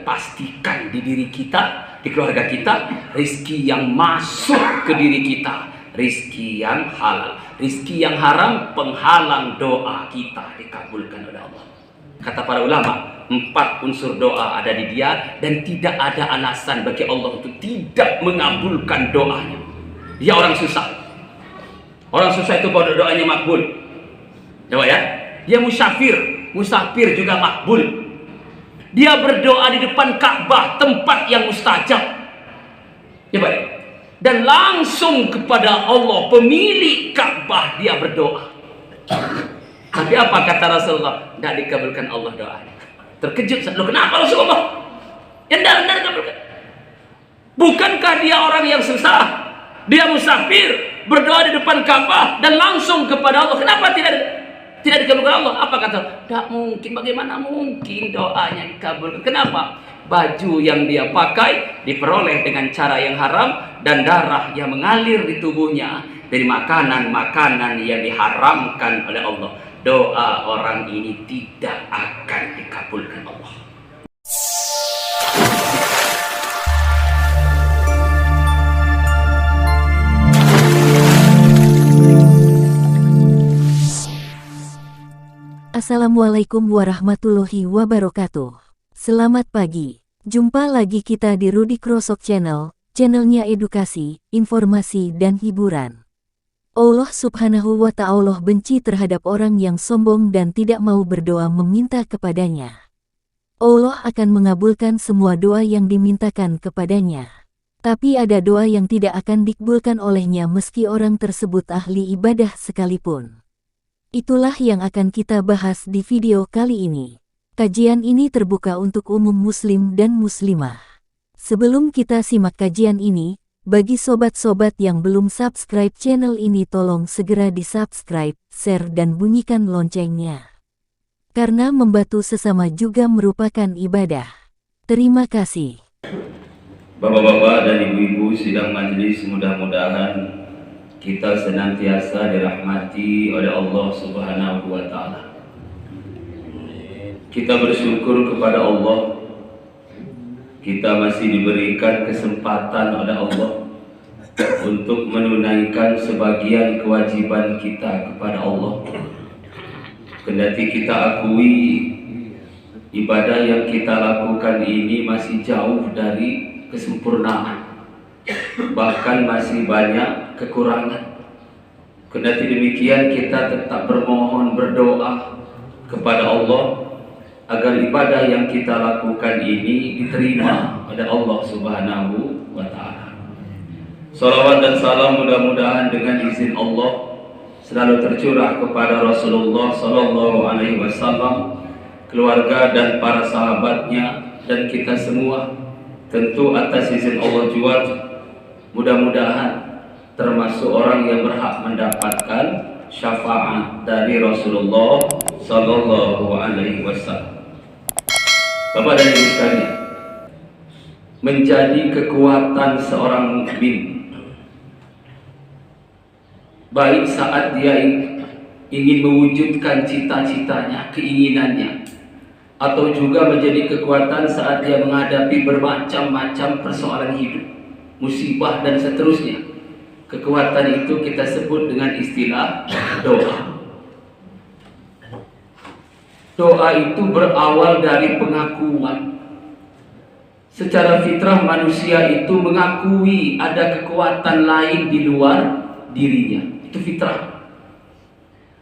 pastikan di diri kita, di keluarga kita, rizki yang masuk ke diri kita, rizki yang halal. Rizki yang haram penghalang doa kita dikabulkan oleh Allah. Kata para ulama, 4 unsur doa ada di dia dan tidak ada alasan bagi Allah untuk tidak mengabulkan doanya. Dia orang susah. Orang susah itu pada doanya makbul. Coba ya. Dia musafir juga makbul. Dia berdoa di depan Ka'bah, tempat yang mustajab. Coba ya. Dan langsung kepada Allah, pemilik Ka'bah, dia berdoa. Tapi apa kata Rasulullah? Tidak dikabulkan Allah doanya. Terkejut, loh kenapa Rasulullah? Ya tidak dikabulkan. Bukankah dia orang yang susah? Dia musafir, berdoa di depan Ka'bah dan langsung kepada Allah. Kenapa tidak dikabulkan Allah? Apa kata? Tidak mungkin. Bagaimana mungkin doanya dikabulkan? Kenapa? Baju yang dia pakai diperoleh dengan cara yang haram dan darah yang mengalir di tubuhnya dari makanan-makanan yang diharamkan oleh Allah. Doa orang ini tidak akan dikabulkan Allah. Assalamualaikum warahmatullahi wabarakatuh. Selamat pagi. Jumpa lagi kita di Rudy Krosok Channel, channelnya edukasi, informasi dan hiburan. Allah subhanahu wa ta'ala benci terhadap orang yang sombong dan tidak mau berdoa meminta kepadanya. Allah akan mengabulkan semua doa yang dimintakan kepadanya. Tapi ada doa yang tidak akan dikabulkan olehnya meski orang tersebut ahli ibadah sekalipun. Itulah yang akan kita bahas di video kali ini. Kajian ini terbuka untuk umum muslim dan muslimah. Sebelum kita simak kajian ini, bagi sobat-sobat yang belum subscribe channel ini tolong segera di-subscribe, share dan bunyikan loncengnya. Karena membantu sesama juga merupakan ibadah. Terima kasih. Bapak-bapak dan ibu-ibu sidang majelis, mudah-mudahan kita senantiasa dirahmati oleh Allah Subhanahu wa Ta'ala. Kita bersyukur kepada Allah, kita masih diberikan kesempatan oleh Allah untuk menunaikan sebagian kewajiban kita kepada Allah. Kendati kita akui ibadah yang kita lakukan ini masih jauh dari kesempurnaan, bahkan masih banyak kekurangan. Kendati demikian kita tetap bermohon, berdoa kepada Allah agar ibadah yang kita lakukan ini diterima oleh Allah Subhanahu wa Ta'ala. Salawat dan salam mudah-mudahan dengan izin Allah selalu tercurah kepada Rasulullah Sallallahu Alaihi Wasallam, keluarga dan para sahabatnya, dan kita semua. Tentu atas izin Allah juga, mudah-mudahan termasuk orang yang berhak mendapatkan syafaat dari Rasulullah Sallallahu Alaihi Wasallam. Bapak dan Ibu sekalian, menjadi kekuatan seorang mukmin baik saat dia ingin mewujudkan cita-citanya, keinginannya, atau juga menjadi kekuatan saat dia menghadapi bermacam-macam persoalan hidup, musibah dan seterusnya. Kekuatan itu kita sebut dengan istilah doa. Doa itu berawal dari pengakuan. Secara fitrah manusia itu mengakui ada kekuatan lain di luar dirinya. Itu fitrah.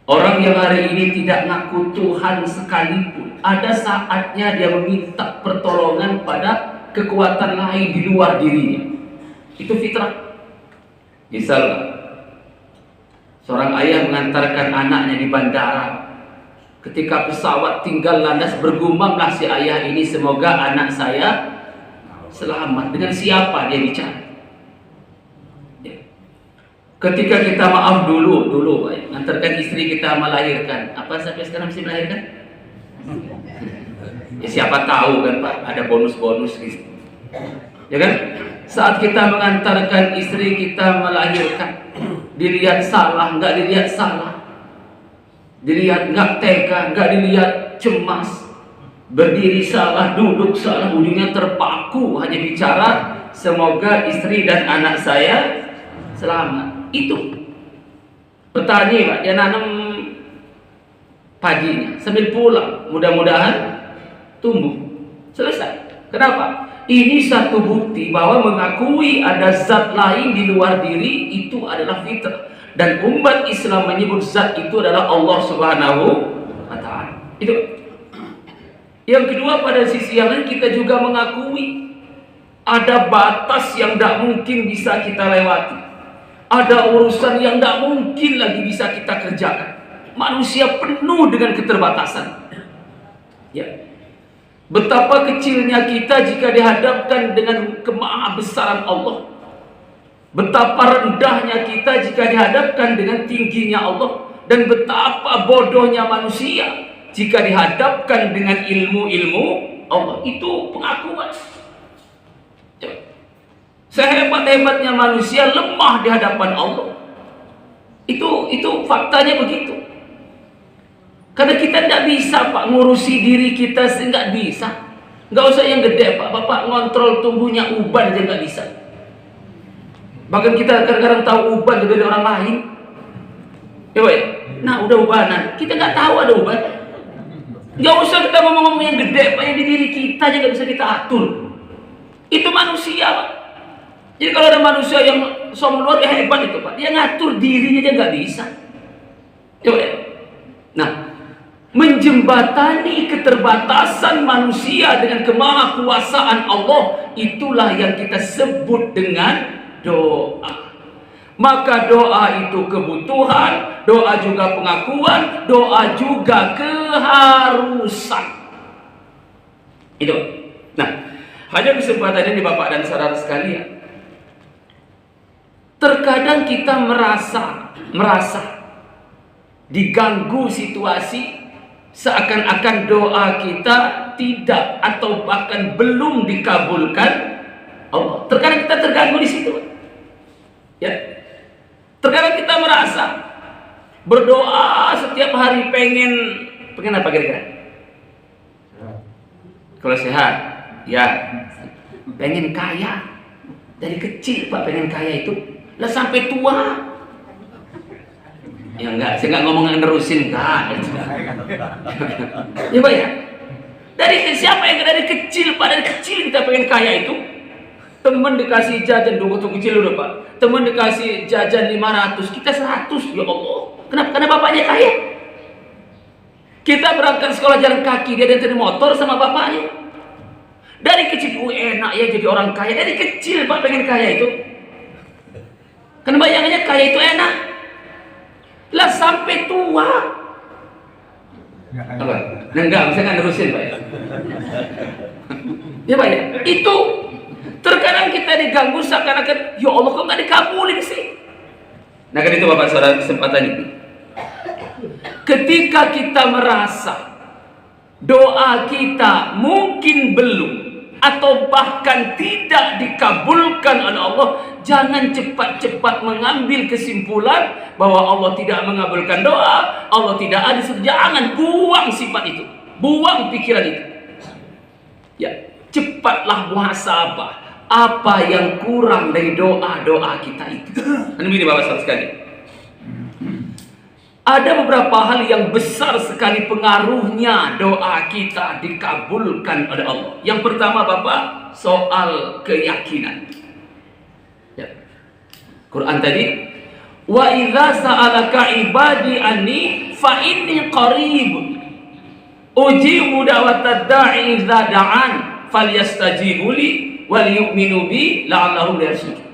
Orang yang hari ini tidak ngaku Tuhan sekalipun, ada saatnya dia meminta pertolongan pada kekuatan lain di luar dirinya. Itu fitrah. Misalnya, seorang ayah mengantarkan anaknya di bandara. Ketika pesawat tinggal landas, bergumamlah si ayah ini, semoga anak saya selamat. Dengan siapa dia bicara? Ya. Ketika kita maaf dulu antarkan istri kita melahirkan, apa sampai sekarang masih melahirkan? Ya, siapa tahu kan Pak, ada bonus-bonus gitu. Ya kan? Saat kita mengantarkan istri kita melahirkan, dilihat salah, nggak dilihat salah, dilihat nggak tega, nggak dilihat cemas, berdiri salah, duduk salah, ujungnya terpaku hanya bicara semoga istri dan anak saya selamat. Itu petani Pak, dia nanam paginya sambil pulang, mudah-mudahan tumbuh. Selesai. Kenapa? Ini satu bukti bahwa mengakui ada zat lain di luar diri itu adalah fitrah, dan umat Islam menyebut zat itu adalah Allah Subhanahu wa Ta'ala. Itu. Yang kedua, pada sisi yang lain kita juga mengakui ada batas yang tidak mungkin bisa kita lewati. Ada urusan yang tidak mungkin lagi bisa kita kerjakan. Manusia penuh dengan keterbatasan. Ya. Betapa kecilnya kita jika dihadapkan dengan kemahabesaran Allah. Betapa rendahnya kita jika dihadapkan dengan tingginya Allah. Dan betapa bodohnya manusia jika dihadapkan dengan ilmu-ilmu Allah. Itu pengakuan. Sehebat-hebatnya manusia lemah di hadapan Allah. Itu faktanya begitu. Karena kita tidak bisa Pak ngurusi diri kita, nggak bisa. Nggak usah yang gede Pak, Bapak ngontrol tumbuhnya uban aja nggak bisa. Bahkan kita kadang-kadang tahu uban dari orang lain. Ya Pak ya? Nah udah ubanan, kita nggak tahu ada uban. Nggak usah kita ngomong-ngomong yang gede Pak, yang di diri kita aja nggak bisa kita atur. Itu manusia Pak. Jadi kalau ada manusia yang sombong luar, ya hebat itu Pak. Dia ngatur dirinya aja nggak bisa. Ya Pak ya? Nah, menjembatani keterbatasan manusia dengan kemahakuasaan Allah, itulah yang kita sebut dengan doa. Maka doa itu kebutuhan, doa juga pengakuan, doa juga keharusan. Itu. Nah, hanya kesempatan ini Bapak dan saudara sekalian, terkadang kita merasa diganggu situasi, seakan-akan doa kita tidak atau bahkan belum dikabulkan Allah. Terkadang kita terganggu di situ. Ya. Terkadang kita merasa berdoa setiap hari pengen apa kira-kira? Kalau sehat, ya pengen kaya. Dari kecil Pak pengen kaya itu. Lah sampai tua. Ya enggak, saya enggak ngomong nerusin enggak. Ya Pak ya. Dari siapa yang dari kecil Pak, dari kecil kita pengen kaya itu. Teman dikasih jajan, waktu kecil udah Pak. Teman dikasih jajan 500, kita 100. Ya Allah. Kenapa? Karena bapaknya kaya. Kita berangkat sekolah jalan kaki, dia dari motor sama bapaknya. Dari kecil enak ya jadi orang kaya. Dari kecil Pak pengen kaya itu. Karena bayangannya kaya itu enak. Lah sampai tua. Apa? Nah, enggak, saya nggak nerusin Pak ya. Ya Pak ya. Itu terkadang kita diganggu seakan-akan, ya Allah kok nggak dikabulin sih. Nah kan itu Bapak saudara kesempatan ini. Ketika kita merasa doa kita mungkin belum atau bahkan tidak dikabulkan oleh Allah, jangan cepat-cepat mengambil kesimpulan bahwa Allah tidak mengabulkan doa, Allah tidak ada. Jangan buang sifat itu, buang pikiran itu. Ya, cepatlah muhasabah apa yang kurang dari doa-doa kita itu. Dan begini Bapak saudara sekalian, ada beberapa hal yang besar sekali pengaruhnya doa kita dikabulkan oleh Allah. Yang pertama Bapak, soal keyakinan. Ya. Quran tadi, wa idza sa'alaka ibadi anni fa inni qarib ujibu da'watad da'i idza da'an falyastajibu li wal yu'minu bi la'allahum yarshudun.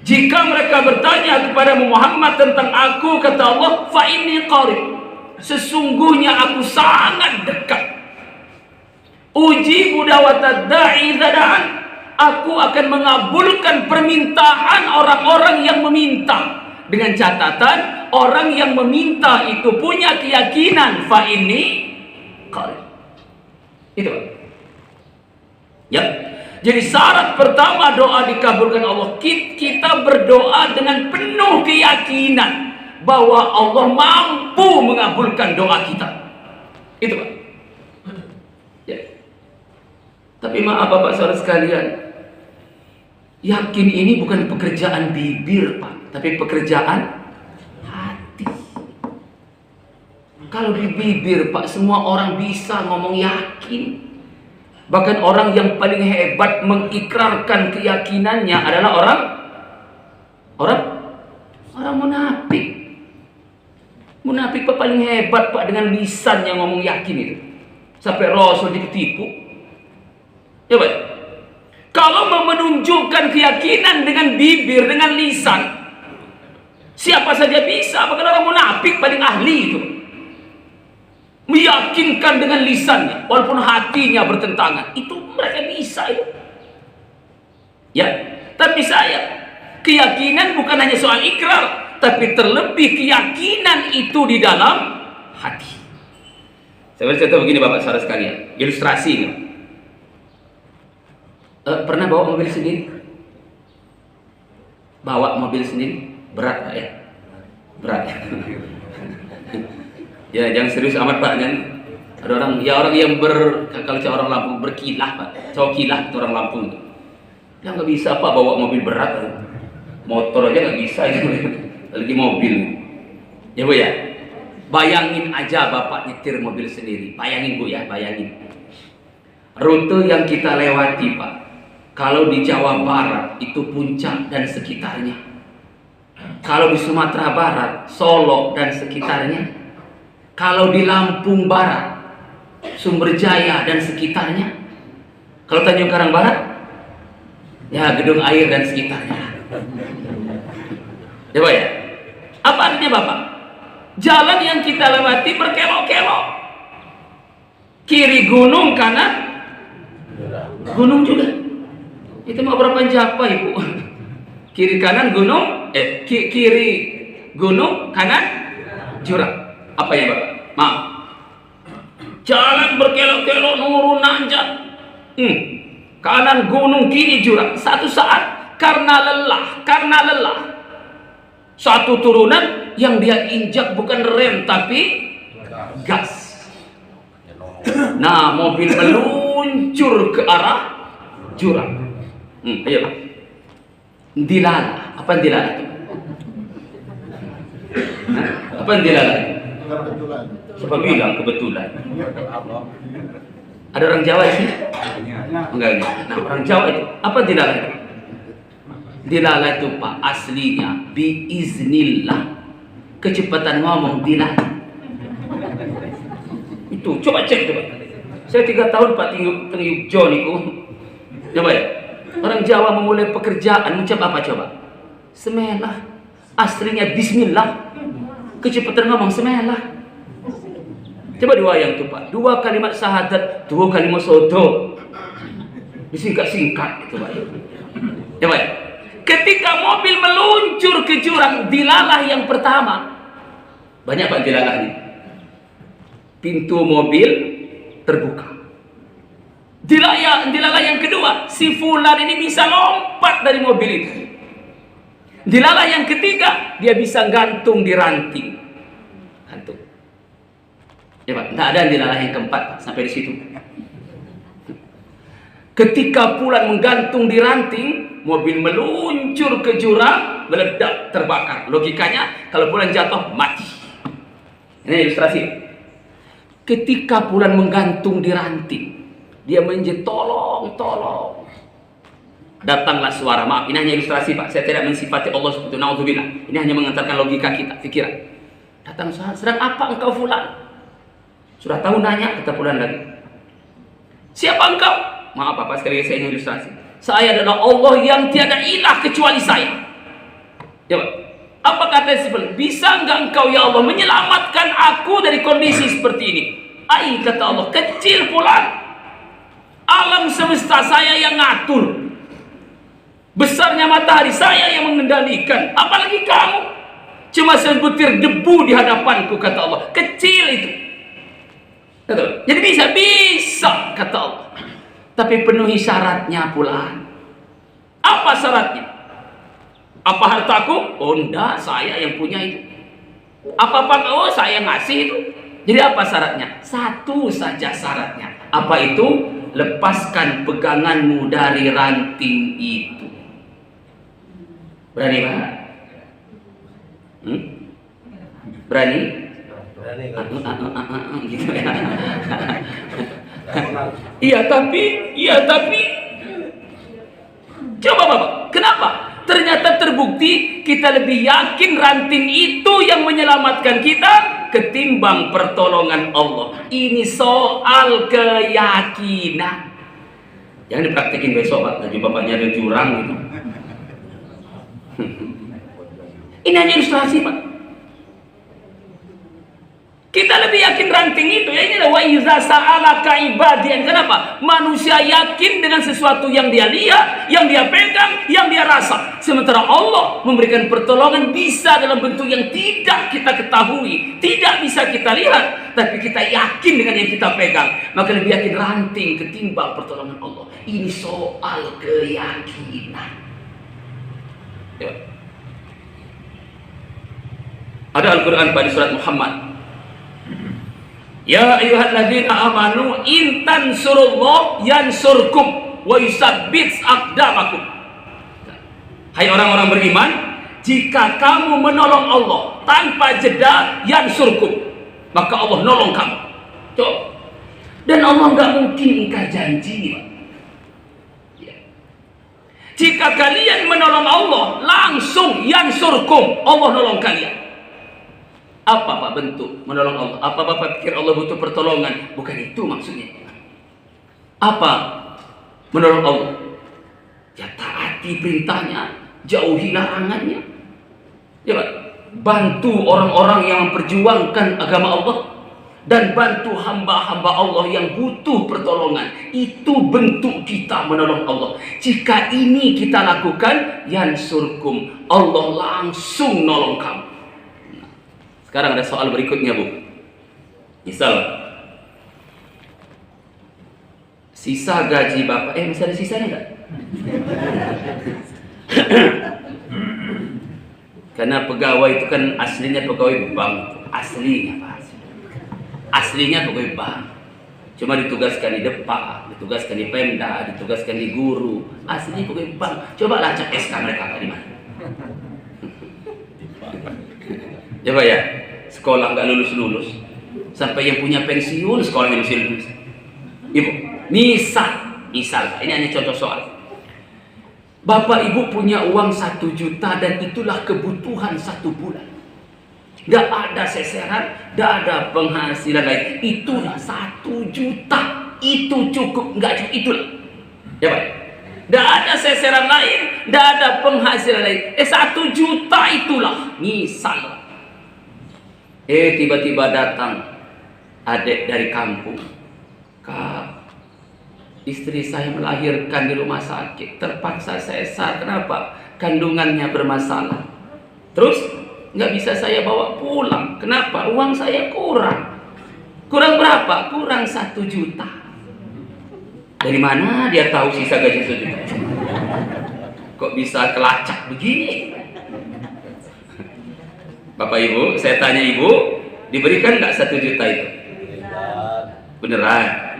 Jika mereka bertanya kepada Muhammad tentang aku, kata Allah, fa inni qarib, sesungguhnya aku sangat dekat. Ujibu da'watad da'i idza da'an, aku akan mengabulkan permintaan orang-orang yang meminta. Dengan catatan orang yang meminta itu punya keyakinan fa inni qarib. Itu. Ya. Jadi syarat pertama doa dikabulkan Allah, kita berdoa dengan penuh keyakinan bahwa Allah mampu mengabulkan doa kita. Itu Pak. Tapi maaf Bapak saudara sekalian, yakin ini bukan pekerjaan bibir Pak, tapi pekerjaan hati. Kalau di bibir Pak, semua orang bisa ngomong yakin. Bahkan orang yang paling hebat mengikrarkan keyakinannya adalah orang munafik. Munafik Pak paling hebat Pak, dengan lisan yang ngomong yakin itu. Sampai Rasul ditipu. Ya Pak. Kalau mau menunjukkan keyakinan dengan bibir, dengan lisan, siapa saja bisa. Bahkan orang munafik paling ahli itu. Meyakinkan dengan lisannya, walaupun hatinya bertentangan. Itu mereka bisa itu. Ya, tapi saya, keyakinan bukan hanya soal ikrar, tapi terlebih keyakinan itu di dalam hati. Saya bercerita begini Bapak saudara sekalian, ilustrasi ini. Pernah bawa mobil sendiri? Bawa mobil sendiri? Berat Pak ya? Berat ya? Ya jangan serius amat Pak, kan? Ada orang yang kalau orang Lampung berkilah Pak, cowok kilah itu orang Lampung itu. Ya nggak bisa Pak bawa mobil berat, motor aja nggak bisa itu, lagi mobil. Ya Bu ya, bayangin aja Bapak nyetir mobil sendiri, bayangin Bu ya, bayangin. Rute yang kita lewati Pak, kalau di Jawa Barat itu Puncak dan sekitarnya. Kalau di Sumatera Barat, Solo dan sekitarnya. Kalau di Lampung Barat, Sumberjaya dan sekitarnya. Kalau Tanjung Karang Barat, ya Gedung Air dan sekitarnya. Ya Pak ya? Apa artinya Bapak? Jalan yang kita lewati berkelok-kelok. Kiri gunung, kanan gunung juga. Itu mau berapa japa Ibu? Kiri kanan gunung, kiri gunung, kanan jurang. Apa ya Bapak? Maaf. Jalan berkelok-kelok, nurun nanjak. Kanan gunung, kiri jurang. Satu saat karena lelah, satu turunan yang dia injak bukan rem tapi gas. Nah, mobil meluncur ke arah jurang. Ayo. Dilala. Apa dilala itu? Apa dilala itu? Siapa bilang kebetulan? Ada orang Jawa sih? Enggak. Nah, orang Jawa itu apa dilala itu? Dilala itu Pak aslinya biiznillah. Kecepatan ngomong dilala. Itu coba cek coba. Saya 3 tahun Pak tinggal John itu. Coba ya. Orang Jawa memulai pekerjaan macam apa coba? Semelah. Aslinya bismillah. Kecepatan ngomong semelah. Coba diwayang tuh Pak. 2 kalimat syahadat, 2 kalimat sodo. Disingkat-singkat itu Pak. Coba ya. Ketika mobil meluncur ke jurang, dilalah yang pertama. Banyak Pak dilalah ini. Pintu mobil terbuka. Dilalah yang kedua, si fulan ini bisa lompat dari mobil itu. Dilalah yang ketiga, dia bisa gantung di ranting. Gantung. Ya Pak, tidak ada dilalah yang keempat Pak, sampai di situ. Ketika fulan menggantung di ranting, mobil meluncur ke jurang, meledak, terbakar. Logikanya, kalau fulan jatuh, mati. Ini ilustrasi. Ketika fulan menggantung di ranting, dia menjerit tolong. Datanglah suara, maaf ini hanya ilustrasi Pak, saya tidak mensifati Allah seperti naudzubillah. Ini hanya mengantarkan logika kita, pikiran. Datang suara, sedang apa engkau fulan? Sudah tahu nanya, kata fulan lagi. Siapa engkau? Maaf Bapak, sekali lagi saya ingin ilustrasi. Saya adalah Allah yang tiada ilah kecuali saya. Ya Pak. Apa kata si fulan? Bisa enggak engkau ya Allah menyelamatkan aku dari kondisi seperti ini? Ai, kata Allah, kecil fulan. Alam semesta saya yang ngatur. Besarnya matahari saya yang mengendalikan. Apalagi kamu. Cuma sebutir debu di hadapanku, kata Allah. Kecil itu. Kata Allah. Jadi bisa, kata Allah. Tapi penuhi syaratnya pula. Apa syaratnya? Apa hartaku? Oh enggak, saya yang punya itu. Apa-apa? Oh saya ngasih itu. Jadi apa syaratnya? Satu saja syaratnya. Apa itu? lepaskan peganganmu dari ranting itu. Berani Pak? Berani? Gitu ya. Iya tapi coba Bapak, kenapa? Ternyata terbukti kita lebih yakin ranting itu yang menyelamatkan kita ketimbang pertolongan Allah. Ini soal keyakinan. Jangan dipraktekin besok Pak, tadi Bapaknya ada jurang gitu. Ini hanya ilustrasi Pak. Kita lebih yakin ranting itu. Ya inilah wa iza sa'alaka ibadian. Kenapa? Manusia yakin dengan sesuatu yang dia lihat, yang dia pegang, yang dia rasa. Sementara Allah memberikan pertolongan bisa dalam bentuk yang tidak kita ketahui, tidak bisa kita lihat, tapi kita yakin dengan yang kita pegang. Maka lebih yakin ranting ketimbang pertolongan Allah. Ini soal keyakinan. Ya. Ada Al-Quran pada surat Muhammad. Ya ayyuhalladzina amanu in tansurullah yansurkum wa yusabbit aqdamakum. Hai orang-orang beriman, jika kamu menolong Allah tanpa jeda yansurkum, maka Allah nolong kamu. Tuh. Dan Allah nggak mungkin ingkar janji. Ya. Jika kalian menolong Allah langsung yansurkum, Allah nolong kalian. Apa Pak bentuk menolong Allah? Apa Bapak pikir Allah butuh pertolongan? Bukan itu maksudnya. Apa menolong Allah? Ya taati perintahnya, jauhi larangannya. Ya Pak, bantu orang-orang yang memperjuangkan agama Allah dan bantu hamba-hamba Allah yang butuh pertolongan. Itu bentuk kita menolong Allah. Jika ini kita lakukan, yansurkum, Allah langsung nolong kamu. Sekarang ada soal berikutnya Bu. Misal sisa gaji Bapak, masih ada sisanya enggak? Karena pegawai itu kan aslinya pegawai bank, aslinya Pak. Aslinya pegawai bank. Cuma ditugaskan di Depa, ditugaskan di Pemda, ditugaskan di guru. Aslinya pegawai bank. Coba lacak SK mereka di mana? Coba ya. Sekolah nggak lulus-lulus, sampai yang punya pensiun sekolahnya masih lulus. Ibu, misal, ini hanya contoh soal. Bapak Ibu punya uang 1 juta dan itulah kebutuhan 1 bulan. Nggak ada seseran, nggak ada penghasilan lain. Itulah 1 juta, itu cukup, nggak cukup, itulah. Ya Pak, nggak ada seseran lain, nggak ada penghasilan lain. 1 juta itulah, misal. Tiba-tiba datang adik dari kampung. Kak, istri saya melahirkan di rumah sakit, terpaksa sesar. Kenapa? Kandungannya bermasalah. Terus nggak bisa saya bawa pulang. Kenapa? Uang saya kurang. Kurang berapa? Kurang 1 juta. Dari mana dia tahu sisa gaji 1 juta? Kok bisa kelacak begini? Bapak Ibu, saya tanya Ibu, diberikan nggak 1 juta itu? Beneran?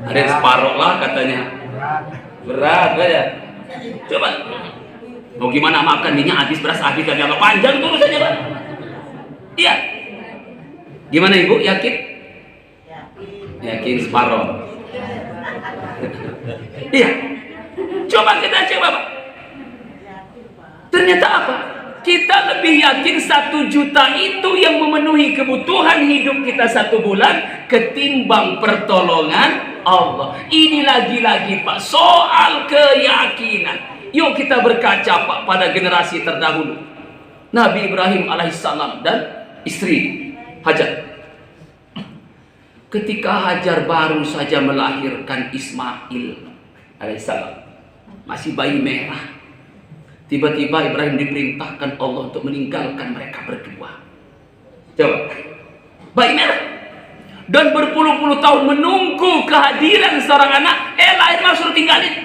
Ada yang separuh lah katanya. Berat ya. Coba, mau gimana makan minyak habis, beras habis, dan yang panjang terus saja Pak. Iya. Gimana Ibu, yakin? Yakin separuh. Iya. Coba kita coba Pak. Ternyata apa? Kita lebih yakin 1 juta itu yang memenuhi kebutuhan hidup kita 1 bulan ketimbang pertolongan Allah. Ini lagi-lagi Pak, soal keyakinan. Yuk kita berkaca Pak pada generasi terdahulu. Nabi Ibrahim alaihissalam dan istri Hajar. Ketika Hajar baru saja melahirkan Ismail alaihissalam, masih bayi merah. Tiba-tiba Ibrahim diperintahkan Allah untuk meninggalkan mereka berdua. Coba, bayi merah. Dan berpuluh-puluh tahun menunggu kehadiran seorang anak. Lahir langsung tinggalin.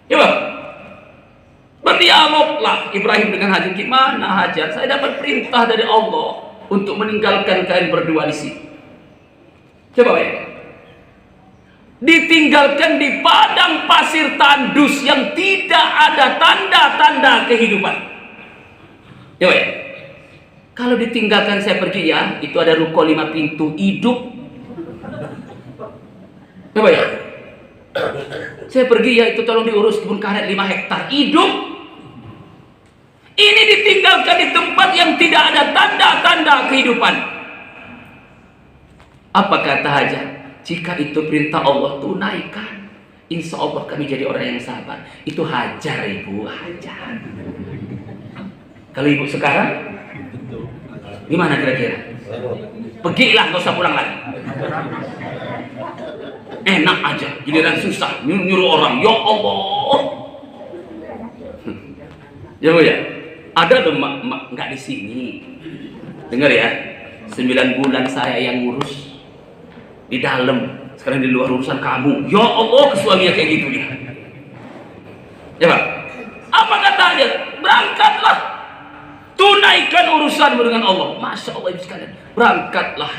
Coba, berdialoglah Ibrahim dengan Hajar. Gimana Hajar? Saya dapat perintah dari Allah untuk meninggalkan kalian berdua di sini. Coba ya. ditinggalkan di padang pasir tandus yang tidak ada tanda-tanda kehidupan. Ya, ya. Kalau ditinggalkan saya pergi ya, itu ada ruko 5 pintu hidup. Ya, ya. Saya pergi ya, itu tolong diurus kebun karet 5 hektar hidup. Ini ditinggalkan di tempat yang tidak ada tanda-tanda kehidupan. Apa kata Hajar? Jika itu perintah Allah, tunaikan. Insya Allah kami jadi orang yang sabar. Itu Hajar, ibu, Hajar. Kalau ibu sekarang, gimana kira-kira? Pergilah, gak usah pulang lagi. Enak aja, giliran susah, nyuruh orang. Ya Allah. Ya bu ya, ada tuh mak nggak di sini. Dengar ya, 9 bulan saya yang ngurus di dalam, sekarang di luar urusan kamu. Ya Allah, suaminya kayak gitu dia. Ya pak, apa kata dia? Berangkatlah, tunaikan urusanmu dengan Allah. Masya Allah ibu sekalian, berangkatlah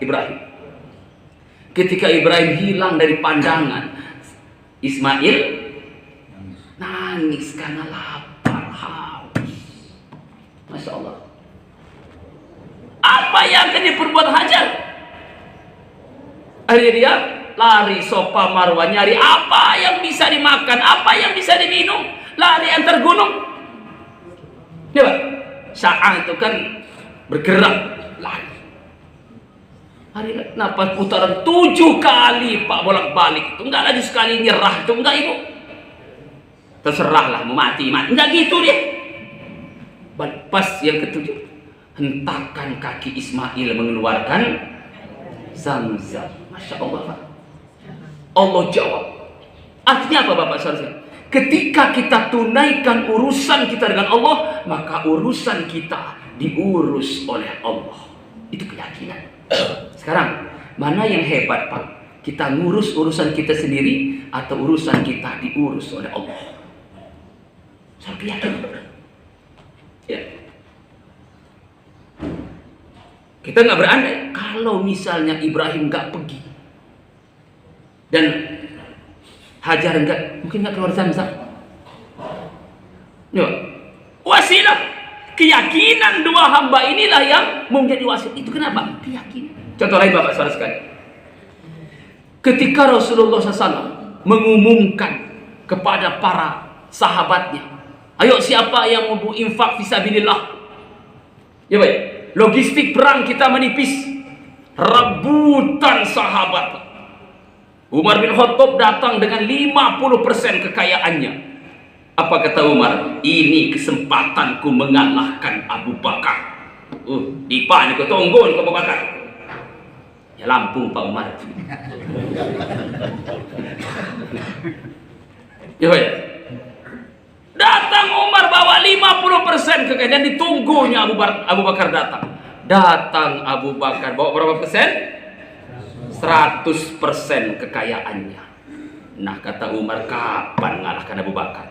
Ibrahim. Ketika Ibrahim hilang dari pandangan, Ismail nangis karena lapar, haus. Masya Allah. Apa yang akan diperbuat Hajar? Akhirnya dia lari sopa marwah, nyari apa yang bisa dimakan, apa yang bisa diminum, lari antar gunung. Ya Pak, Sa'ang itu kan bergerak, lari. Hari napas putaran 7 kali Pak, bolak-balik itu. Enggak lagi sekali nyerah itu, enggak ibu. Terserahlah mau mati, enggak gitu dia. Pas yang ke-7, hentakan kaki Ismail mengeluarkan Zamzam. Masya Allah Pak. Allah jawab. Artinya apa Bapak saudara? Ketika kita tunaikan urusan kita dengan Allah, maka urusan kita diurus oleh Allah. Itu keyakinan. Sekarang, mana yang hebat Pak? Kita ngurus urusan kita sendiri atau urusan kita diurus oleh Allah? Saya yakin. Ya. Kita nggak berandai kalau misalnya Ibrahim nggak pergi dan Hajar mungkin nggak keluar Zamzam. Ya. Wasilah, keyakinan dua hamba inilah yang menjadi wasilah. Itu kenapa? Keyakinan. Contoh lain Bapak saudara sekalian. Ketika Rasulullah SAW mengumumkan kepada para sahabatnya, ayo siapa yang mau infak fisabilillah? Ya baik. Logistik perang kita menipis. Rebutan sahabat. Umar bin Khattab datang dengan 50% kekayaannya. Apa kata Umar? Ini kesempatanku mengalahkan Abu Bakar. Dipa ni kau tunggu ni Abu Bakar. Ya Lampung Pak Umar. Ya baik. Datang Umar bawa 50% kekayaan dan ditunggunya Abu Bakar datang. Datang Abu Bakar bawa berapa persen? 100% kekayaannya. Nah kata Umar, kapan ngalahkan Abu Bakar?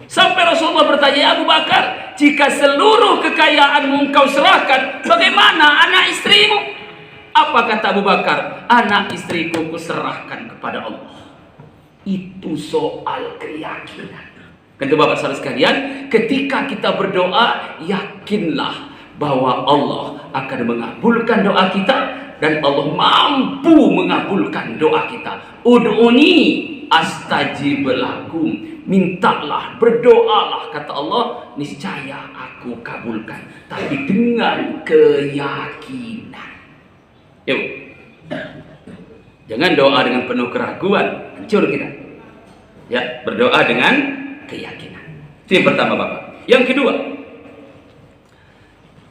Sampai Rasulullah bertanya, ya Abu Bakar, jika seluruh kekayaanmu engkau serahkan, bagaimana anak istrimu? Apa kata Abu Bakar? Anak istriku kuserahkan kepada Allah. Itu soal keyakinan. Kan Bapak saudara sekalian, ketika kita berdoa, yakinlah bahwa Allah akan mengabulkan doa kita dan Allah mampu mengabulkan doa kita. Ud'uni astajib lakum. Mintalah, berdoalah kata Allah, niscaya aku kabulkan, tapi dengan keyakinan. Yuk. Jangan doa dengan penuh keraguan, hancur kita. Ya, berdoa dengan keyakinan. Itu yang pertama Bapak. Yang kedua,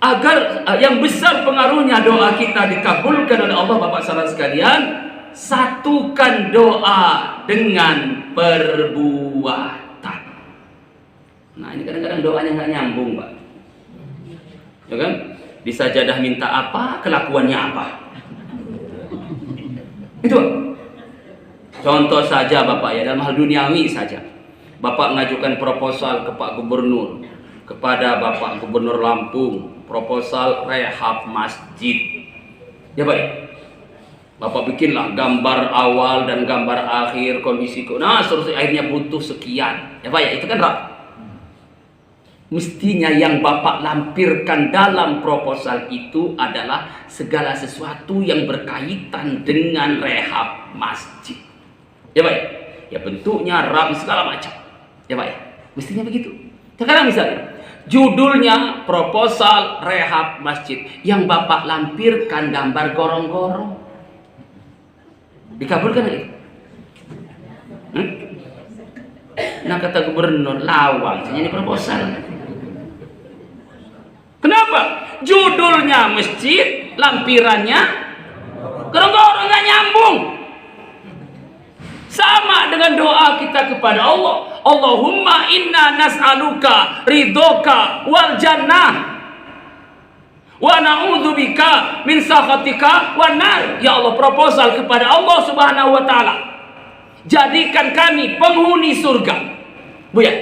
agar yang besar pengaruhnya doa kita dikabulkan oleh Allah Bapak saudara sekalian, satukan doa dengan perbuatan. Nah ini kadang-kadang doanya nggak nyambung Pak. Ya kan? Di sajadah minta apa, kelakuannya apa. Itu contoh saja Bapak ya, dalam hal duniawi saja. Bapak mengajukan proposal ke Pak Gubernur, kepada Bapak Gubernur Lampung, proposal rehab masjid. Ya baik. Bapak bikinlah gambar awal dan gambar akhir kondisi. Nah, seterusnya akhirnya butuh sekian. Ya Pak ya, itu kan Rab. Mestinya yang Bapak lampirkan dalam proposal itu adalah segala sesuatu yang berkaitan dengan rehab masjid. Ya Pak ya? Ya bentuknya, Rab, segala macam. Ya Pak ya? Mestinya begitu. Sekarang misalnya judulnya proposal rehab masjid, yang Bapak lampirkan gambar gorong-gorong, dikabulkan itu? Nah kata gubernur, lawang ini proposal. Kenapa? Judulnya masjid, lampirannya gorong-gorong, nggak nyambung. Sama dengan doa kita kepada Allah. Allahumma inna nas'aluka ridhoka wal jannah wa na'udzubika min sakhatika wan nar. Ya Allah, proposal kepada Allah Subhanahu wa taala, jadikan kami penghuni surga. Bu ya,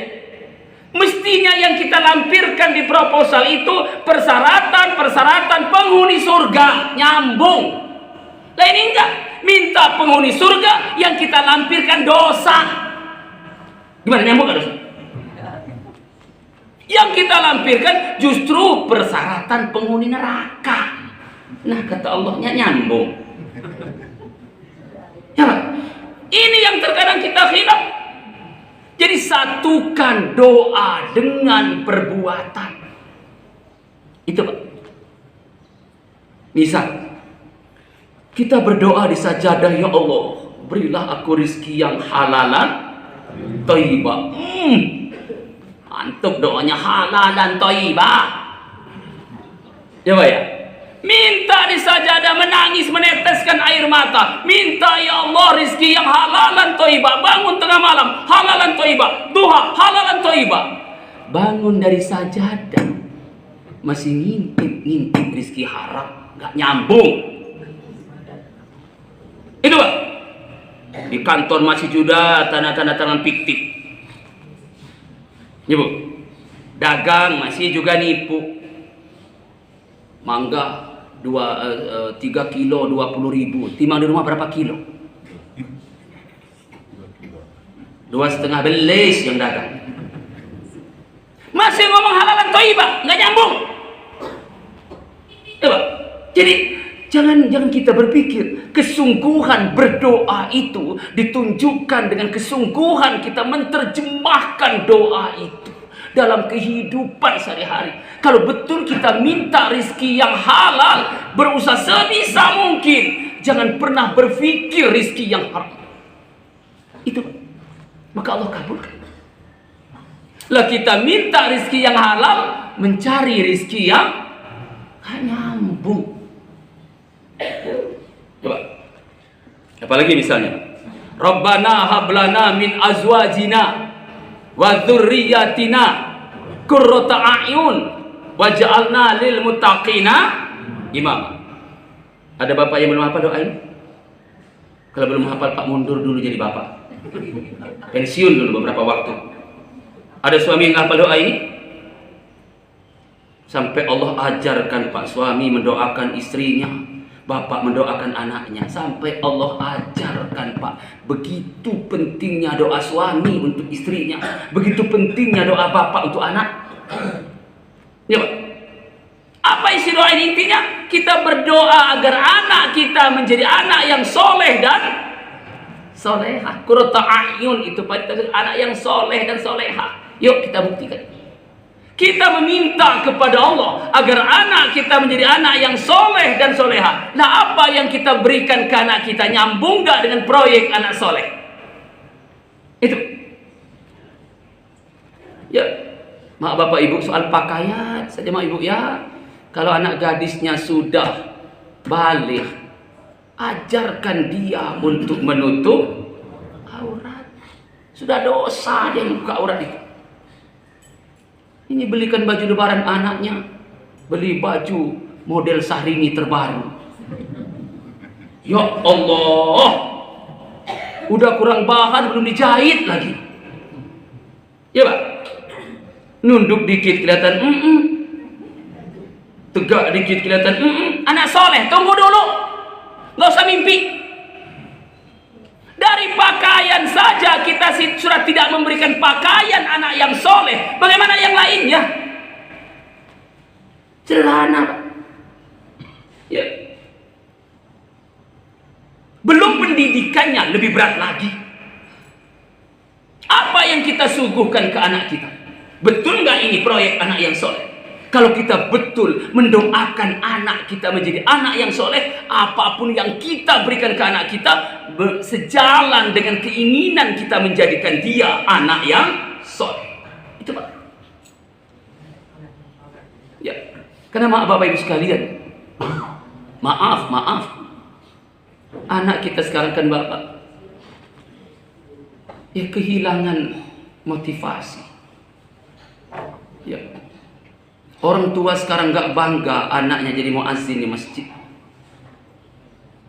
mestinya yang kita lampirkan di proposal itu persyaratan penghuni surga, nyambung. Lah ini enggak, minta penghuni surga, yang kita lampirkan dosa. Gimana, nyambung gak dosa? Yang kita lampirkan justru persyaratan penghuni neraka. Nah kata Allahnya nyambung. Ya Pak, ini yang terkadang kita khilaf. Jadi satukan doa dengan perbuatan. Itu Pak. Misal kita berdoa di sajadah, ya Allah, berilah aku rizki yang halalan thayyibah. Mantap doanya, halalan thayyibah. Ya Pak ya? Minta di sajadah, menangis, meneteskan air mata. Minta, ya Allah, rizki yang halalan thayyibah. Bangun tengah malam, halalan thayyibah. Duha, halalan thayyibah. Bangun dari sajadah, masih ngintip rizki haram, gak nyambung. Itu Pak. Di kantor masih juga tanda tangan fiktif. Ya Bu. Dagang masih juga nipu. Mangga 3 kilo 20.000. Timang di rumah berapa kilo? 2,5 belis yang dagang. Masih ngomong halalan thayyibah, nggak nyambung. Ya Pak. Jadi Jangan kita berpikir kesungguhan berdoa itu ditunjukkan dengan kesungguhan kita menerjemahkan doa itu dalam kehidupan sehari-hari. Kalau betul kita minta rizki yang halal, berusaha sebisa mungkin jangan pernah berpikir rizki yang haram. Itu maka Allah kabulkan. Lah kita minta rizki yang halal, mencari rizki yang gak nyambung. Coba. Apalagi misalnya, Rabbana hablana min azwajina wa dzurriyyatina qurrata a'yun waj'alna lil muttaqina imama. Ada bapak yang belum hafal doa ini? Kalau belum hafal Pak, mundur dulu jadi bapak. Pensiun dulu beberapa waktu. Ada suami yang hafal doa ini? Sampai Allah ajarkan Pak suami mendoakan istrinya, bapak mendoakan anaknya, sampai Allah ajarkan Pak, begitu pentingnya doa suami untuk istrinya, begitu pentingnya doa bapak untuk anak. Ya Pak. Apa isi doa ini? Intinya kita berdoa agar anak kita menjadi anak yang soleh dan solehah. Qurrata a'yun itu Pak, anak yang soleh dan solehah. Yuk kita buktikan. Kita meminta kepada Allah agar anak kita menjadi anak yang soleh dan soleha. Nah, apa yang kita berikan ke anak kita nyambung gak dengan proyek anak soleh? Itu. Ya, mak bapak ibu, soal pakaian saja mak ibu ya. Kalau anak gadisnya sudah balik, ajarkan dia untuk menutup aurat. Sudah dosa dia buka aurat itu. Ini belikan baju lebaran anaknya, beli baju model Syahrini terbaru. Ya Allah, udah kurang bahan belum dijahit lagi. Ya Pak, nunduk dikit kelihatan tegak dikit kelihatan anak soleh, tunggu dulu. Nggak usah mimpi. Dari pakaian saja kita sudah tidak memberikan pakaian anak yang soleh. Bagaimana yang lainnya? Sederhana, Pak. Ya. Belum pendidikannya, lebih berat lagi. Apa yang kita suguhkan ke anak kita? Betul nggak ini proyek anak yang soleh? Kalau kita betul mendoakan anak kita menjadi anak yang soleh, apapun yang kita berikan ke anak kita sejalan dengan keinginan kita menjadikan dia anak yang soleh. Itu Pak. Ya, karena Bapak Ibu sekalian, maaf, anak kita sekarang kan Bapak, ya kehilangan motivasi. Ya. Orang tua sekarang nggak bangga anaknya jadi muazzin di masjid.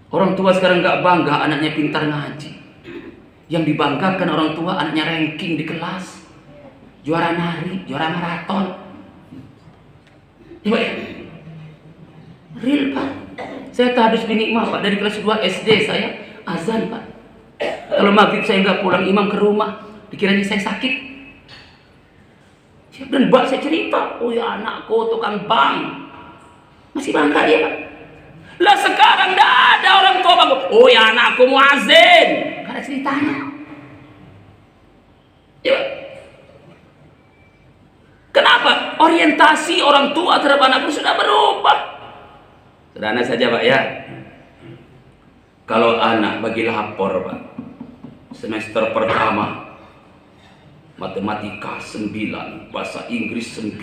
Orang tua sekarang nggak bangga anaknya pintar ngaji. Yang dibanggakan orang tua anaknya ranking di kelas, juara nari, juara maraton. Ya, Pak, ya? Real Pak. Saya tahadus binikmah Pak, dari kelas 2 SD saya azan Pak. Kalau maghrib saya nggak pulang, imam ke rumah, dikiranya saya sakit. Dan Mbak saya cerita, oh ya anakku tukang bank. Masih bangga dia Pak. Lah sekarang tidak ada orang tua bangga, oh ya anakku muazin. Gak ada ceritanya. Ya, Pak. Kenapa? Orientasi orang tua terhadap anakku sudah berubah. Sederhana saja Pak ya. Kalau anak bagi lapor Pak, semester pertama matematika 9, bahasa Inggris 9,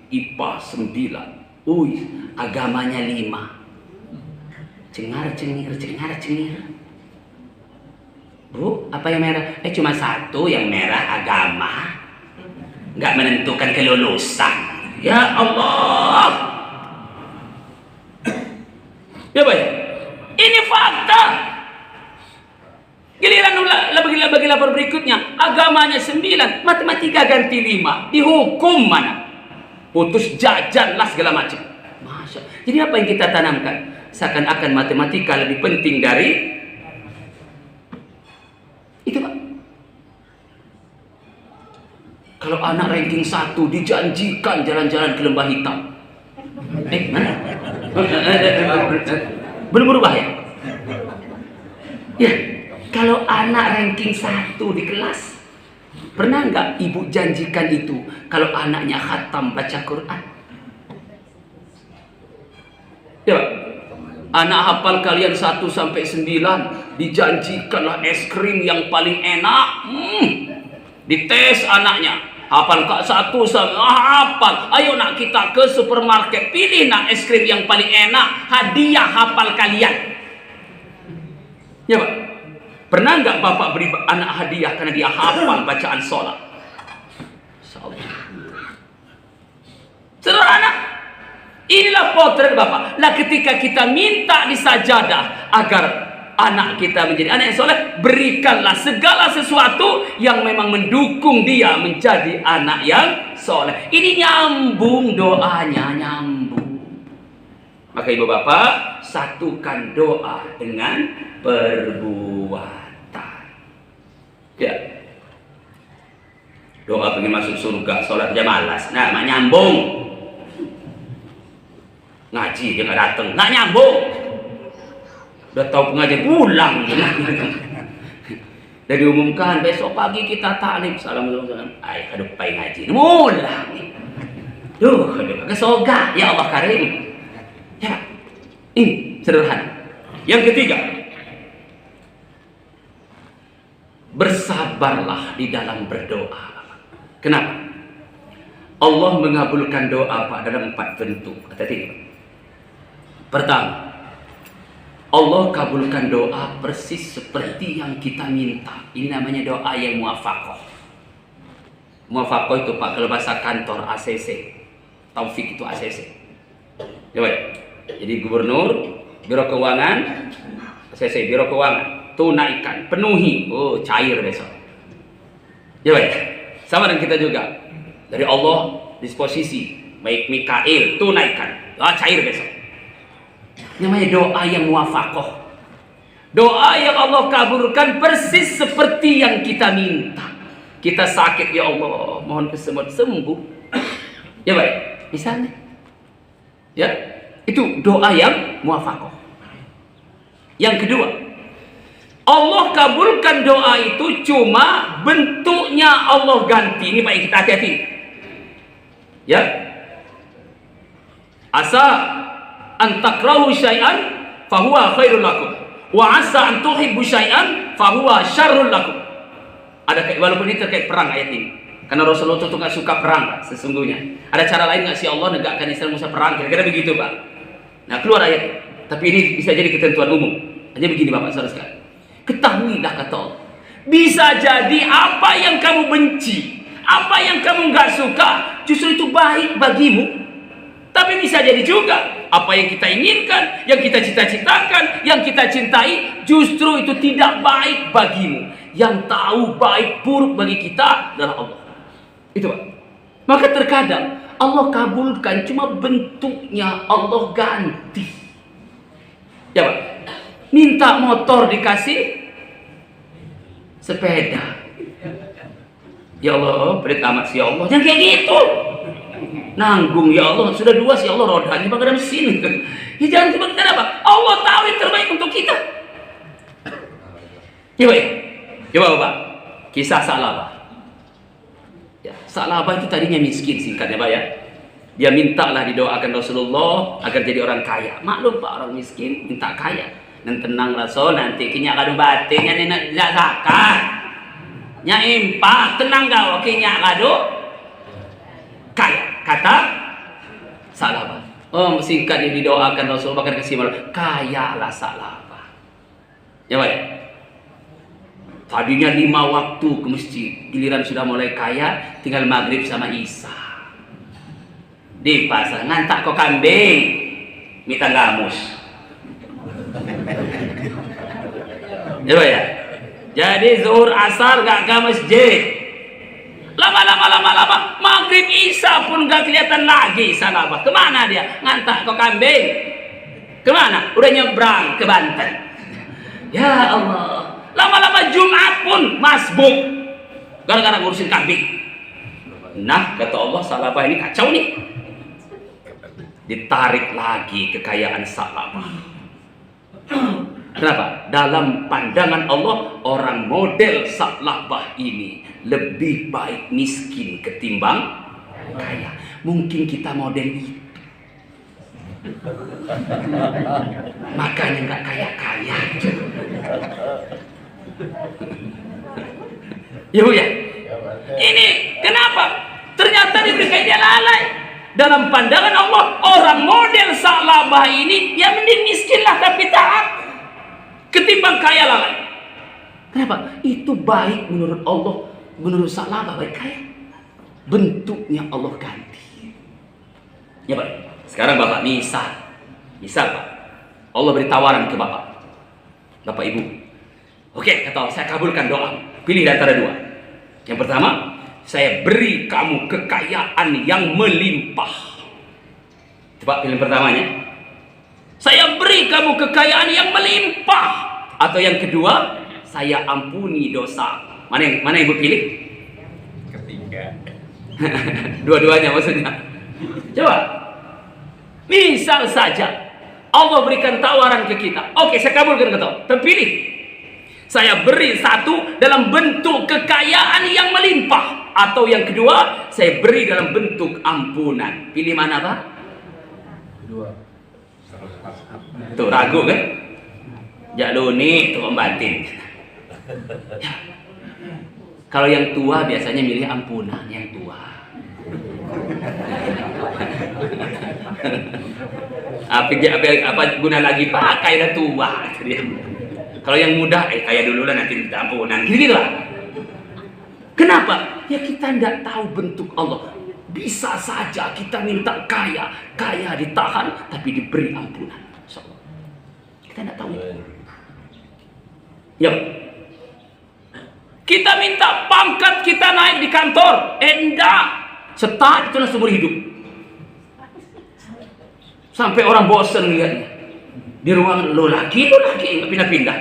IPA 9. Agamanya 5. Cengar-cengir. Bu, apa yang merah? Cuma satu yang merah, agama. Nggak menentukan kelulusan. Ya Allah. Ya Pak, ini fakta. Giliran bagi lapor berikutnya, agamanya 9, matematika ganti 5, dihukum mana? Putus jajan lah segala macam. Masya. Jadi apa yang kita tanamkan? Seakan-akan matematika lebih penting dari itu Pak. Kalau anak ranking 1 dijanjikan jalan-jalan ke Lembah Hitam. Mana? Belum berubah ya? Ya. Kalau anak ranking 1 di kelas, pernah nggak ibu janjikan itu kalau anaknya khatam baca Quran? Ya, anak hafal kalian 1 sampai 9, dijanjikanlah es krim yang paling enak. Dites anaknya, hafal kak 1 sampai hafal. Ayo nak kita ke supermarket, pilih nak es krim yang paling enak, hadiah hafal kalian. Ya Pak. Pernah nggak bapak beri anak hadiah karena dia hafal bacaan sholat? Sederhana. Inilah potret bapak. Nah ketika kita minta di sajadah agar anak kita menjadi anak yang soleh, berikanlah segala sesuatu yang memang mendukung dia menjadi anak yang soleh. Ini nyambung doanya, nyambung. Maka ibu bapak, satukan doa dengan perbuatan. Ya, doa pengen masuk surga, sholat aja malas. Nah, mak nyambung. Ngaji dia nggak datang, nggak nyambung. Udah tahu pengajian pulang. Dan diumumkan besok pagi kita taklim. Assalamualaikum. Aduh, pai ngaji. Mulang. Duh, agak soga. Ya Allah Karim. Ya, ini sederhana. Yang ketiga, bersabarlah di dalam berdoa. Kenapa? Allah mengabulkan doa Pak dalam 4 bentuk. Pertama, Allah kabulkan doa persis seperti yang kita minta. Ini namanya doa yang muafakoh. Muafakoh itu Pak, kalau bahasa kantor ACC, Taufik itu ACC. Ya, jadi gubernur, biro keuangan, ACC, biro keuangan, tunaikan, penuhi. Oh, cair besok. Ya baik, sama dengan kita juga. Dari Allah disposisi, baik Mikail, tunaikan. Ah, cair besok. Namanya doa yang muafakoh. Doa yang Allah kabulkan persis seperti yang kita minta. Kita sakit, ya Allah, mohon kesembuhan, sembuh. Ya baik, misalnya. Ya, itu doa yang muwafaqah. Yang kedua, Allah kabulkan doa itu cuma bentuknya Allah ganti. Ini Pak, kita hati-hati. Ya. Asa an takrahu syai'an fahuwa khairul lakum. Wa asa an tuhibbu syai'an fahuwa syarrul lakum. Walaupun ini terkait perang ayat ini. Karena Rasulullah itu nggak suka perang, Pak, sesungguhnya. Ada cara lain nggak sih Allah negakkan Islam usah perang? Kira-kira begitu, Pak. Nah, keluar ayat. Tapi ini bisa jadi ketentuan umum. Hanya begini, Bapak Saudara sekalian. Ketahuilah kata Allah. Bisa jadi apa yang kamu benci, apa yang kamu nggak suka, justru itu baik bagimu. Tapi bisa jadi juga apa yang kita inginkan, yang kita cita-citakan, yang kita cintai, justru itu tidak baik bagimu. Yang tahu baik buruk bagi kita adalah Allah. Itu, Pak. Maka terkadang Allah kabulkan cuma bentuknya Allah ganti. Ya, Pak. Minta motor dikasih sepeda. Ya Allah, berit amat sih Allah. Jangan kayak gitu. Nanggung, ya Allah, sudah 2 sih Allah rodanya, bang ada mesin. Ya jangan seperti apa? Allah tahu yang terbaik untuk kita. Ya Pak. Coba Pak. Kisah Sa'labah. Ya, Sa'labah itu tadinya miskin, singkatnya Pak ya. Dia mintalah didoakan Rasulullah agar jadi orang kaya. Maklum Pak, orang miskin minta kaya. Dan tenang Rasul, nanti kinyak kadu batinnya nenek zakat. Nya impak, tenang kau, kinyak kadu kaya. Kata Sa'labah. Oh, singkat dia didoakan Rasulullah akan kasih malu. Kayalah Sa'labah. Ya Pak ya. Tadinya 5 waktu ke masjid. Giliran sudah mulai kaya, tinggal maghrib sama isya. Di pasar ngantak kok kambing, minta gamus. Ya Pak ya. Jadi zuhur asar gak ke masjid. Lama-lama maghrib isya pun gak kelihatan lagi Sa'labah. Kemana dia? Ngantak kok kambing. Kemana? Udah nyebrang ke Banten. Ya Allah. Lama-lama Jumat pun masbuk gara-gara ngurusin kambing. Nah, kata Allah, Sa'labah ini kacau nih. Ditarik lagi kekayaan Sa'labah. Kenapa? Dalam pandangan Allah, orang model Sa'labah ini lebih baik miskin ketimbang kaya. Mungkin kita model itu. Makanya nggak kaya-kaya. Ya Bu ya. Ini kenapa? Ternyata diberikan dia lalai. Dalam pandangan Allah, orang model Sa'labah ini ya mending miskinlah tapi taat ketimbang kaya lalai. Kenapa? Itu baik menurut Allah, menurut Sa'labah baik kaya. Bentuknya Allah ganti. Ya Pak. Sekarang Bapak misal Pak, Allah beri tawaran ke Bapak Ibu. Oke, kata Allah, saya kabulkan doa. Pilih di antara 2. Yang pertama, saya beri kamu kekayaan yang melimpah. Coba pilih pertamanya. Saya beri kamu kekayaan yang melimpah. Atau yang kedua, saya ampuni dosa. Mana yang Ibu pilih? Ketiga. Dua-duanya maksudnya. Coba. Misal saja Allah berikan tawaran ke kita. Oke, saya kabulkan kata Allah. Terpilih. Saya beri satu dalam bentuk kekayaan yang melimpah. Atau yang kedua, saya beri dalam bentuk ampunan. Pilih mana Pak? Kedua. Tuh ragu kan? Jak luni tuh batin. Ya. Kalau yang tua biasanya milih ampunan yang tua. apa guna lagi pakai dah tua. Kalau yang muda, kaya dulu lah nanti minta ampunan. Gitu lah. Kenapa? Ya kita tidak tahu bentuk Allah. Bisa saja kita minta kaya ditahan, tapi diberi ampunan. Kita tidak tahu. Ya. Kita minta pangkat kita naik di kantor. Enggak. Setat itu seumur hidup. Sampai orang bosan lihatnya. Di ruangan lo lagi, nggak pindah-pindah.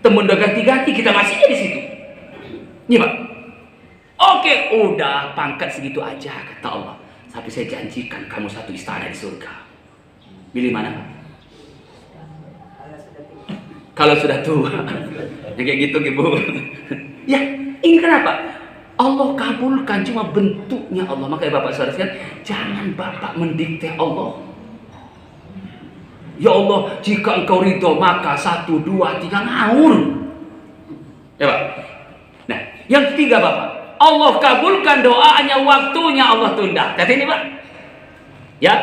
temen udah ganti-ganti, kita masih di situ. Iya Pak. Oke, udah pangkat segitu aja kata Allah. Tapi saya janjikan kamu satu istana di surga. Pilih mana Pak? Kalau sudah tua. Ya kayak gitu Ibu. Ya, ini kenapa? Allah kabulkan, cuma bentuknya Allah. Makanya Bapak saudara sekalian, jangan Bapak mendikte Allah. Ya Allah, jika engkau ridho maka 1, 2, 3 ngawur. Ya Pak. Nah, yang ketiga Bapak, Allah kabulkan doanya, waktunya Allah tunda. Kata ini Pak. Ya,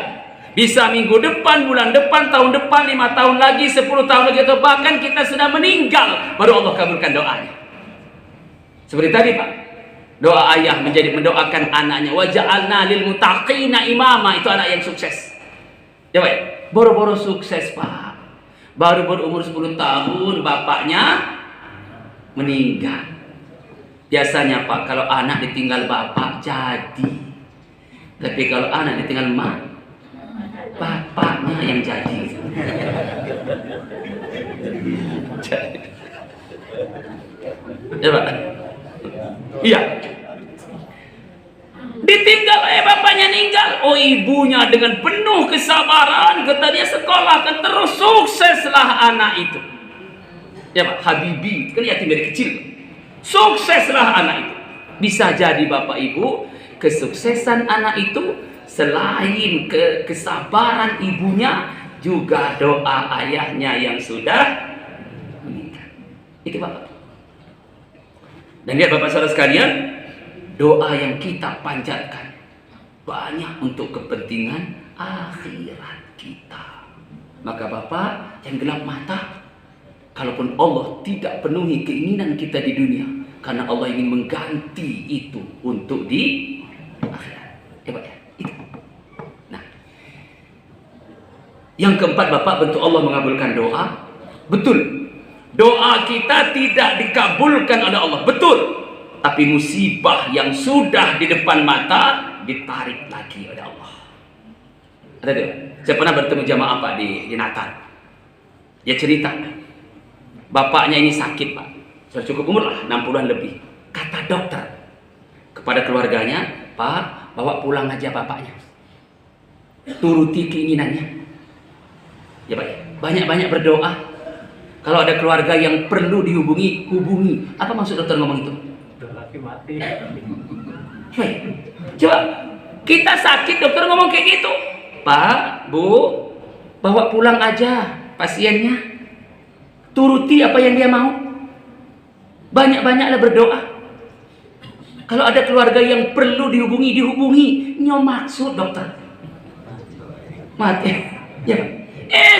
bisa minggu depan, bulan depan, tahun depan, 5 tahun lagi, 10 tahun lagi, atau bahkan kita sudah meninggal, baru Allah kabulkan doanya. Seperti tadi Pak, doa ayah mendoakan anaknya, waja'alna lil muttaqina imama, itu anak yang sukses. Ya Pak, boro-boro sukses Pak, baru berumur 10 tahun bapaknya meninggal. Biasanya Pak, kalau anak ditinggal bapak jadi, tapi kalau anak ditinggal mak, bapaknya yang jadi. Ya Pak. Iya. Ditinggal bapaknya meninggal. Oh, ibunya dengan penuh kesabaran, kata dia sekolah kan terus, sukseslah anak itu. Ya Pak, Habibie kan yatim dari kecil. Sukseslah anak itu. Bisa jadi Bapak Ibu, kesuksesan anak itu selain kesabaran ibunya, juga doa ayahnya yang sudah meninggal. Itu Bapak. Dan lihat Bapak saudara sekalian, doa yang kita panjatkan banyak untuk kepentingan akhirat kita. Maka Bapak jangan gelap mata. Kalaupun Allah tidak penuhi keinginan kita di dunia, karena Allah ingin mengganti itu untuk di akhirat. Ya Pak ya. Itu. Nah, yang keempat Bapak, bentuk Allah mengabulkan doa. Betul, doa kita tidak dikabulkan oleh Allah, betul. Tapi musibah yang sudah di depan mata ditarik lagi oleh Allah. Ada tidak? Saya pernah bertemu jamaah Pak di Natal. Dia cerita, bapaknya ini sakit Pak, sudah cukup umur lah, 60-an lebih. Kata dokter kepada keluarganya, Pak, bawa pulang aja bapaknya, turuti keinginannya. Ya Pak ya, banyak-banyak berdoa. Kalau ada keluarga yang perlu dihubungi, hubungi. Apa maksud dokter ngomong itu? Laki mati. Hei, coba kita sakit, dokter ngomong kayak gitu. Pak, Bu, bawa pulang aja pasiennya, turuti apa yang dia mau. Banyak-banyaklah berdoa. Kalau ada keluarga yang perlu dihubungi, dihubungi. Nyom maksud dokter mati. Ya,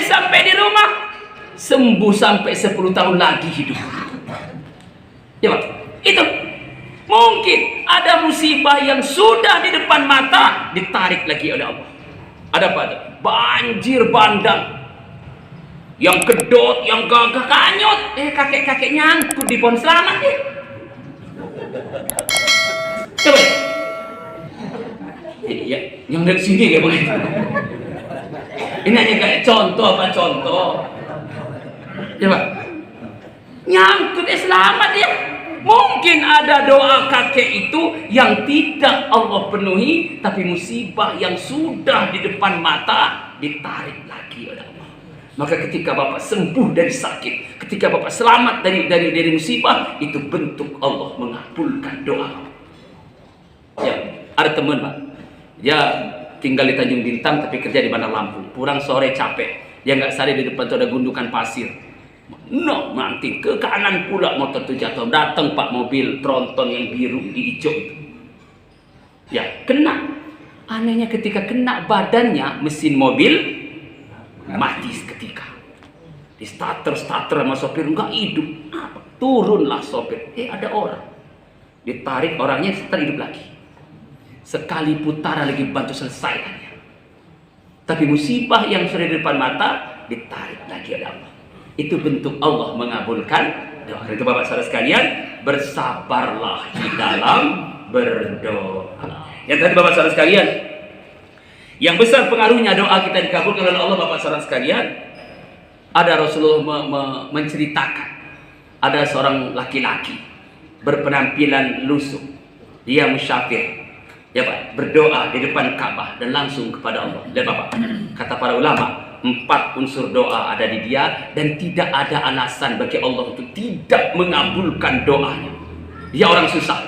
sampai di rumah sembuh, sampai 10 tahun lagi hidup. Ya Pak, itu mungkin ada musibah yang sudah di depan mata ditarik lagi oleh Allah. Ada apa? Banjir bandang, yang kedot, yang gagah kanyut, kakek-kakek nyangkut di pohon selamat ya. Coba ya, yang dari sini kayak begitu. Ini hanya kayak contoh, apa contoh. Coba nyangkut selamat ya. Mungkin ada doa kakek itu yang tidak Allah penuhi, tapi musibah yang sudah di depan mata ditarik lagi oleh Allah. Maka ketika Bapak sembuh dari sakit, ketika Bapak selamat dari musibah, itu bentuk Allah mengabulkan doa. Ya, ada teman Pak, dia tinggal di Tanjung Bintang tapi kerja di Bandar Lampung. Pulang sore capek, dia nggak sadar di depan itu ada gundukan pasir. No, nanti ke kanan pula motor itu jatuh. Datang Pak mobil tronton yang biru di hijau itu. Ya, kena. Anehnya ketika kena badannya, mesin mobil mati seketika. Di starter sama sopir nggak hidup. Turunlah sopir. Ada orang. Ditarik orangnya, setelah hidup lagi. Sekali putaran lagi bantu selesai. Tapi musibah yang sudah di depan mata ditarik lagi oleh Allah. Itu bentuk Allah mengabulkan doa. Itu Bapak saudara sekalian, bersabarlah di dalam berdoa. Yang tadi Bapak saudara sekalian, yang besar pengaruhnya doa kita dikabulkan oleh Allah Bapak saudara sekalian, ada Rasulullah menceritakan ada seorang laki-laki berpenampilan lusuh, dia musyafir, ya Pak, berdoa di depan Ka'bah dan langsung kepada Allah. Dan Bapak, kata para ulama, 4 unsur doa ada di dia dan tidak ada alasan bagi Allah untuk tidak mengabulkan doanya. Dia orang susah.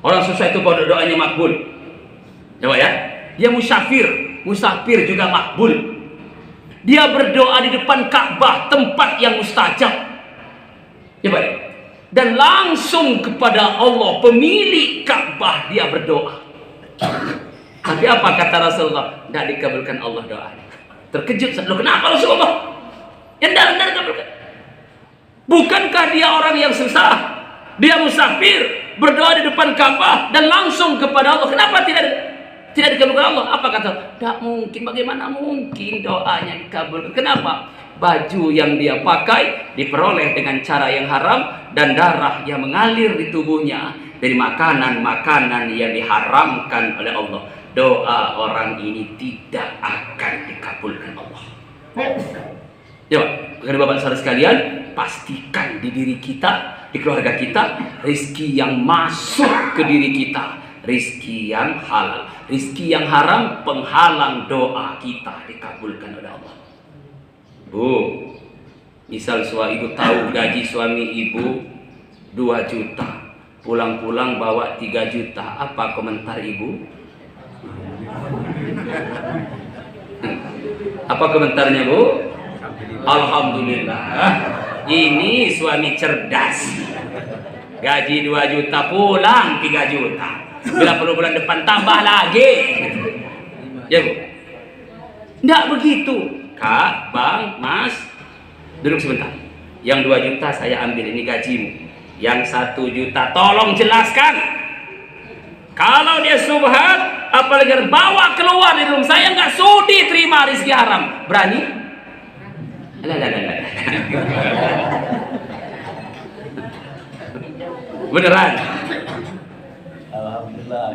Orang susah itu bahwa doanya makbul. Ya Pak ya. Dia musafir juga makbul. Dia berdoa di depan Ka'bah, tempat yang mustajab. Ya Pak. Dan langsung kepada Allah, pemilik Ka'bah, dia berdoa. Tapi apa kata Rasulullah? Tidak dikabulkan Allah doanya. Terkejut. Loh, kenapa Rasulullah? Ya tidak dikabulkan. Bukankah dia orang yang susah? Dia musafir, berdoa di depan Ka'bah dan langsung kepada Allah. Kenapa tidak dikabulkan Allah? Apa kata? Tidak mungkin. Bagaimana mungkin doanya dikabulkan? Kenapa? Baju yang dia pakai diperoleh dengan cara yang haram dan darah yang mengalir di tubuhnya dari makanan-makanan yang diharamkan oleh Allah. Doa orang ini tidak akan dikabulkan Allah. Ya Pak, Bapak saudara sekalian, pastikan di diri kita, di keluarga kita, rizki yang masuk ke diri kita, rizki yang halal. Rizki yang haram penghalang doa kita dikabulkan oleh Allah. Bu, misal suami ibu tahu gaji suami ibu 2 juta, pulang-pulang bawa 3 juta, apa komentar ibu? Apa komentarnya Bu? Alhamdulillah, ini suami cerdas. Gaji 2 juta, pulang 3 juta. Bila perlu bulan depan tambah lagi. Ya Bu? Tidak begitu. Kak, Bang, Mas, duduk sebentar. Yang 2 juta saya ambil, ini gajimu. Yang 1 juta tolong jelaskan. Kalau dia subhat, apalagi bawa keluar dari rumah saya, nggak sudi terima rezeki haram. Berani? Beneran?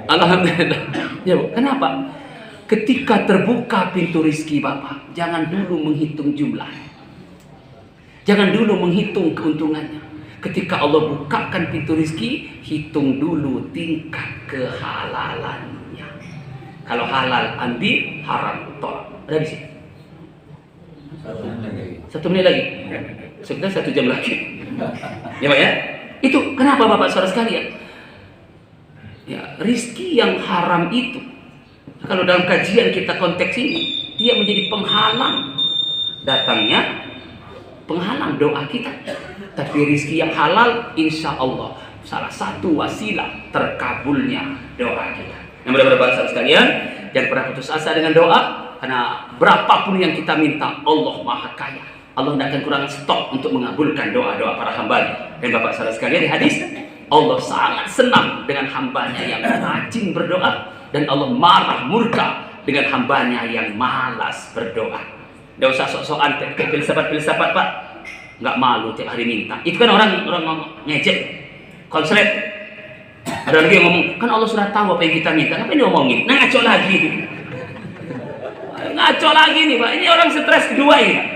Alhamdulillah. Ya Bu, kenapa? Ketika terbuka pintu rizki Bapak, jangan dulu menghitung jumlah. Jangan dulu menghitung keuntungannya. Ketika Allah bukakan pintu rizki, hitung dulu tingkat kehalalannya. Kalau halal ambil, haram tolak. Ada habis ya? 1 menit lagi. Sekitar 1 jam lagi. Ya Pak ya? Itu kenapa Bapak saudara sekalian? Ya, rizki yang haram itu, kalau dalam kajian kita konteks ini, dia menjadi penghalang datangnya, penghalang doa kita. Tapi rizki yang halal, insya Allah salah satu wasilah terkabulnya doa kita. Yang mudah-mudahan saudara sekalian, jangan pernah putus asa dengan doa, karena berapapun yang kita minta, Allah Maha Kaya. Allah tidak akan kurang stok untuk mengabulkan doa-doa para hambanya. Dan Bapak saudara sekalian, di hadis, Allah sangat senang dengan hambanya yang rajin berdoa, dan Allah marah murka dengan hambanya yang malas berdoa. Tidak usah sok-sokan filsafat Pak, nggak malu tiap hari minta. Itu kan orang ngejek, konslet. Ada lagi yang ngomong, kan Allah sudah tahu apa yang kita minta, ngapain diomongin? Nah, ngaco lagi. Ngaco lagi nih Pak, ini orang stres kedua ini Pak.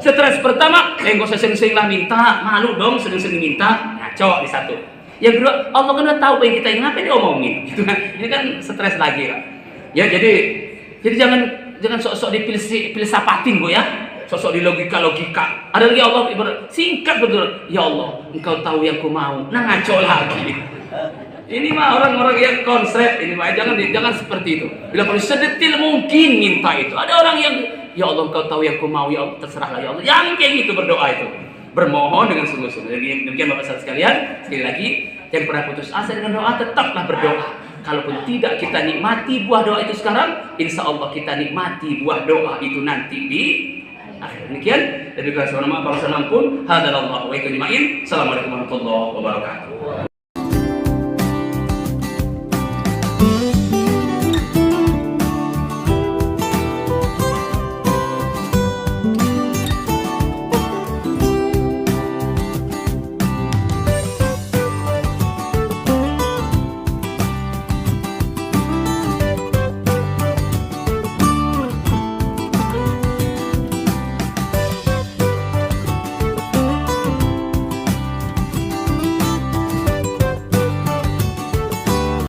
Stres pertama, nggak usah sering-sering lah minta, malu dong sering-sering minta, ngaco di satu. Yang kedua, Allah kan udah tahu apa yang kita ingin, ngapain diomongin? Gitu kan? Ini kan stres lagi Pak. Ya jadi jangan sok-sok dipilsapatin Bu ya. Sok-sok di logika. Ada lagi Allah singkat betul. Ya Allah, Engkau tahu yang ku mau. Nah, ngaco lagi. Ini mah orang-orang yang konslet ini Pak. Jangan seperti itu. Bila perlu sedetil mungkin minta itu. Ada orang yang ya Allah, Engkau tahu yang ku mau, ya Allah, terserahlah ya Allah. Yang kayak gitu berdoa itu. Bermohon dengan sungguh-sungguh. Jadi demikian Bapak saudara sekalian, sekali lagi jangan pernah putus asa dengan doa, tetaplah berdoa. Kalaupun tidak kita nikmati buah doa itu sekarang, insya Allah kita nikmati buah doa itu nanti di akhir. Demikian, dan juga semoga Allah pun hadalallahu wa iyyakum ajma'in. Assalamualaikum warahmatullahi wabarakatuh.